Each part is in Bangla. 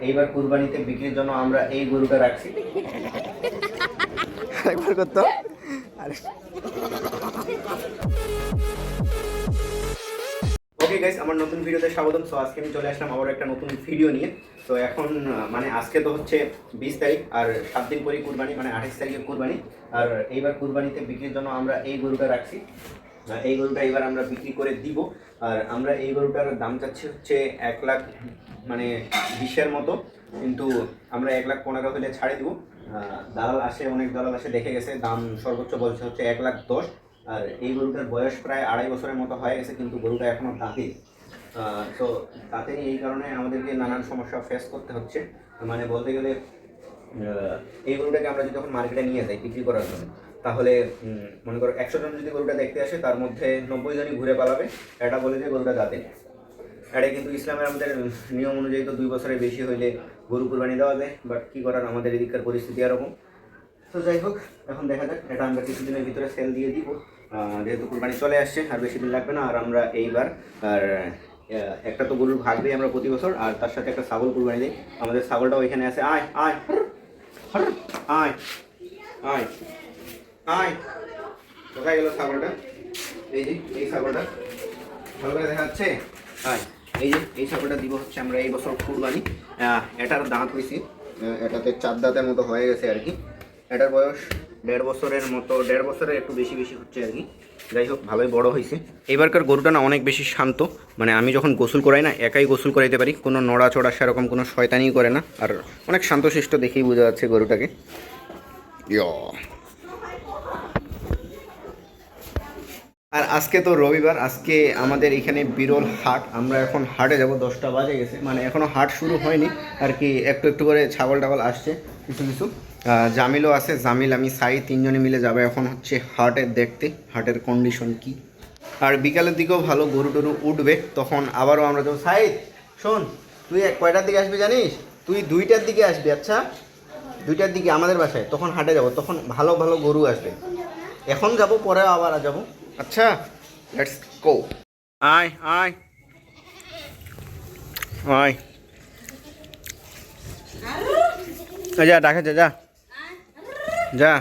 এইবার কুরবানিতে বিক্রির জন্য আমরা এই গরুটা রাখছি। আরেকবার করতো। ওকে গাইস, আমার নতুন ভিডিওতে স্বাগতম। সো আজকে আমি চলে আসলাম আবার একটা নতুন ভিডিও নিয়ে। তো এখন মানে আজকে তো হচ্ছে 20 তারিখ, আর 7 দিন পরেই কুরবানি, মানে 28 তারিখে কুরবানি। আর এইবার কুরবানিতে বিক্রির জন্য আমরা এই গরুটা রাখছি। এই গরুটা এবার আমরা বিক্রি করে দিব। আর আমরা এই গরুটার দাম চাচ্ছি হচ্ছে 1,00,000 মানে 20-এর মতো, কিন্তু আমরা 1,15,000 হলে ছাড়ে দিব। দালাল আসে, অনেক দালাল আসে, দেখে গেছে দাম সর্বোচ্চ বলছে হচ্ছে 1,10,000। আর এই গরুটার বয়স প্রায় 2.5 বছরের মতো হয়ে গেছে, কিন্তু গরুটা এখনও দাঁতে। তো তাতে এই কারণে আমাদেরকে নানান সমস্যা ফেস করতে হচ্ছে। মানে বলতে গেলে এই গরুটাকে আমরা যদি যখন মার্কেটে নিয়ে যাই বিক্রি করার জন্য, তাহলে মনে করো 100 জন যদি গরুটা দেখতে আসে, তার মধ্যে 90 জনই ঘুরে পালাবে, এটা বলে যে গরুটা দাঁতে। এটা কিন্তু ইসলামের আমাদের নিয়ম অনুযায়ী তো 2 বছরের বেশি হইলে গরু কুরবানি দেওয়া যায়, বাট কী করার, আমাদের এদিককার পরিস্থিতি এরকম। তো যাই হোক, এখন দেখা যাক, এটা আমরা কিছুদিনের ভিতরে সেল দিয়ে দিব, যেহেতু কুরবানি চলে আসছে, আর বেশি দিন লাগবে না। আর আমরা এইবার আর একটা তো গরুর ভাগ দিই আমরা প্রতি বছর, আর তার সাথে একটা ছাগল কুরবানি দিই। আমাদের ছাগলটাও এখানে আছে। আয় আয় আয় আয় আয়, কোথায় গেল ছাগলটা? এই যে এই ছাগলটা ভালো করে দেখা যাচ্ছে। আয়, এই যে এই ছাগলটা দিব হচ্ছে আমরা এই বছর কুরবানি। এটার দাঁত হয়েছে, এটাতে 4 দাঁতের মতো হয়ে গেছে আর কি। এটার বয়স 1.5 বছরের মতো, 1.5 বছরের একটু বেশি হচ্ছে আর কি। যাই হোক, ভালোই বড় হয়েছে। এবারকার গরুটা না অনেক বেশি শান্ত, মানে আমি যখন গোসল করাই না, একাই গোসল করাইতে পারি, কোনো নড়াচড়া সেরকম কোনো শয়তানি করে না, আর অনেক শান্তশিষ্ট দেখেই বোঝা যাচ্ছে গরুটাকে। আর আজকে তো রবিবার, আজকে আমাদের এখানে বিরল হাট। আমরা এখন হাটে যাব, 10টা বাজে গেছে, মানে এখনও হাট শুরু হয়নি আর কি। একটু একটু করে ছাগল টাগল আসছে কিছু কিছু। জামিলও আছে, জামিল আমি সাই 3 জনে মিলে যাবে এখন হচ্ছে হাটে দেখতে, হাটের কন্ডিশন কি। আর বিকালের দিকেও ভালো গরু টরু উঠবে, তখন আবারও আমরা যাবো। সাইদ শোন, তুই কয়টার দিকে আসবি জানিস? তুই 2টার দিকে আসবি। আচ্ছা, 2টার দিকে আমাদের বাসায়, তখন হাটে যাব, তখন ভালো ভালো গরু আসবে। এখন যাব, পরে আবার যাব। আচ্ছা, লেটস গো। আয় আয় আয়, যা ডাকে, যা যা যা।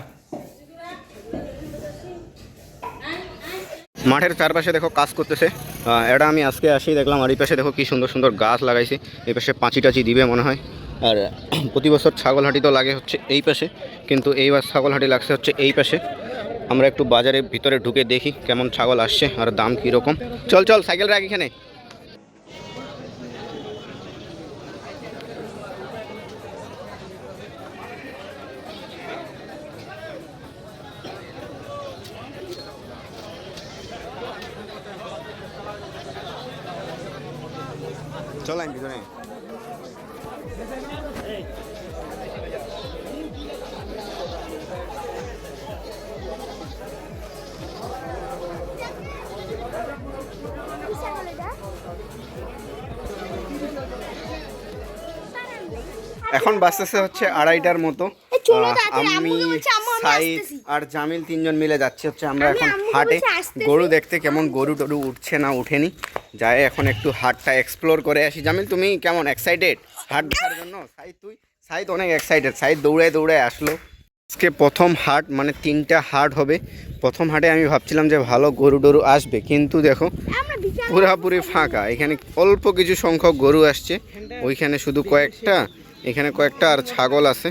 মাঠের চারপাশে দেখো কাজ করতেছে। এটা আমি আজকে আসি দেখলাম। আর এই পাশে দেখো কি সুন্দর সুন্দর গাছ লাগাইছে। এই পাশে পাঁচি টাচি দিবে মনে হয়। আর প্রতি বছর ছাগলহাটি তো লাগে হচ্ছে এই পাশে, কিন্তু এইবার ছাগলহাটি লাগছে হচ্ছে এই পাশে। আমরা একটু বাজারের ভিতরে ঢুকে দেখি কেমন ছাগল আসছে আর দাম কীরকম। চল চল, সাইকেল রাখ এখানে। চল আমি ভিতরে। এখন বাজতেছে হচ্ছে 2:30টার মতো। আমি সাইদ আর জামিল 3 জন মিলে যাচ্ছি হচ্ছে আমরা এখন হাটে গরু দেখতে, কেমন গরু টরু উঠছে না উঠেনি। যাই এখন একটু হাটটা এক্সপ্লোর করে আসি। জামিল তুমি কেমন এক্সাইটেড হাট দেখার জন্য? সাইদ অনেক এক্সাইটেড, সাইদ দৌড়ায় দৌড়ায় আসলো। আজকে প্রথম হাট, মানে 3টা হাট হবে। প্রথম হাটে আমি ভাবছিলাম যে ভালো গরু টরু আসবে, কিন্তু দেখো পুরাপুরি ফাঁকা। এখানে অল্প কিছু সংখ্যক গরু আসছে, ওইখানে শুধু কয়েকটা, এখানে কয়েকটা, আর ছাগল আছে।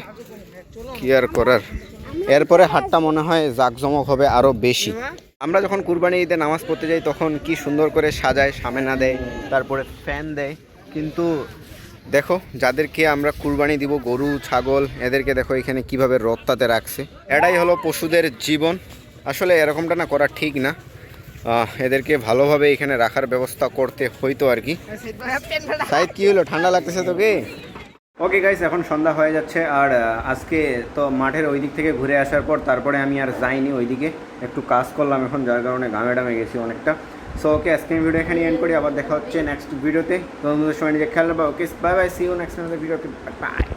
কি আর করার। এরপরে হাটটা মনে হয় জাঁকজমক হবে আরও বেশি। আমরা যখন কুরবানি ঈদে নামাজ পড়তে যাই তখন কি সুন্দর করে সাজায়, সামেনা দেয়, তারপরে ফ্যান দেয়। কিন্তু দেখো যাদেরকে আমরা কুরবানি দিব, গরু ছাগল, এদেরকে দেখো এখানে কিভাবে রত্তাতে রাখছে। এটাই হলো পশুদের জীবন। আসলে এরকমটা না করা ঠিক না, এদেরকে ভালোভাবে এখানে রাখার ব্যবস্থা করতে হইতো আর কি। সাইদ কি হলো, ঠান্ডা লাগতেছে তোকে? ওকে গাইস, এখন সন্ধ্যা হয়ে যাচ্ছে। আর আজকে তো মাঠের ওই দিক থেকে ঘুরে আসার পর তারপরে আমি আর যাইনি ওইদিকে, একটু কাজ করলাম এখন, যার কারণে ঘামে টামে গেছি অনেকটা। সো ওকে, আজকে ভিডিও এখানে এন্ড করি। আবার দেখা হচ্ছে নেক্সট ভিডিওতে। তোমাদের সময় নিজে খেয়াল রাখবা। Okay, bye bye, see you next video. By.